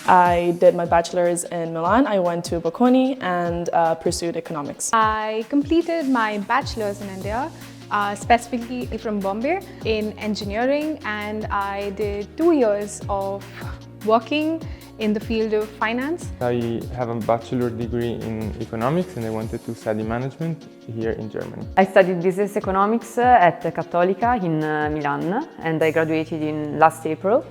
I did my bachelor's in Milan. I went to Bocconi and pursued economics. I completed my bachelor's in India, specifically from Bombay, in engineering, and I did 2 years of working in the field of finance. I have a bachelor degree in economics and I wanted to study management here in Germany. I studied business economics at Cattolica in Milan and I graduated in last April.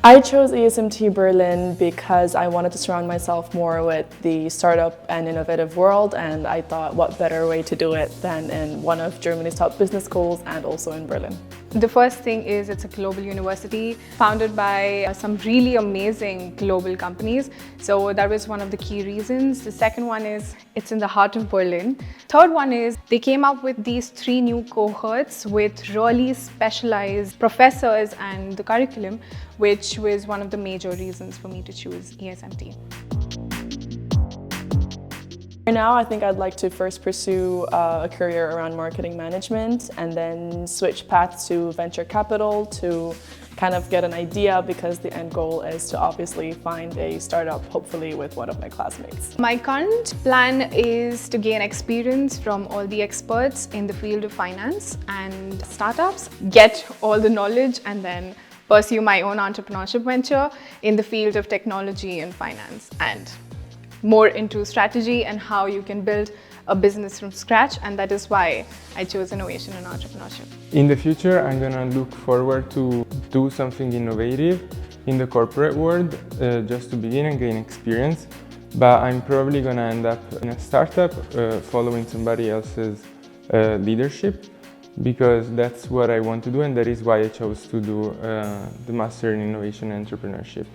I chose ESMT Berlin because I wanted to surround myself more with the startup and innovative world, and I thought what better way to do it than in one of Germany's top business schools and also in Berlin. The first thing is it's a global university founded by some really amazing global companies. So that was one of the key reasons. The second one is it's in the heart of Berlin. Third one is they came up with these 3 new cohorts with really specialized professors and the curriculum, which was one of the major reasons for me to choose ESMT. Right now, I think I'd like to first pursue a career around marketing management and then switch paths to venture capital to kind of get an idea, because the end goal is to obviously find a startup, hopefully with one of my classmates. My current plan is to gain experience from all the experts in the field of finance and startups, get all the knowledge, and then pursue my own entrepreneurship venture in the field of technology and finance, and more into strategy and how you can build a business from scratch, and that is why I chose Innovation and Entrepreneurship. In the future, I'm gonna look forward to do something innovative in the corporate world, just to begin and gain experience. But I'm probably gonna end up in a startup, following somebody else's leadership, because that's what I want to do, and that is why I chose to do the Master in Innovation and Entrepreneurship.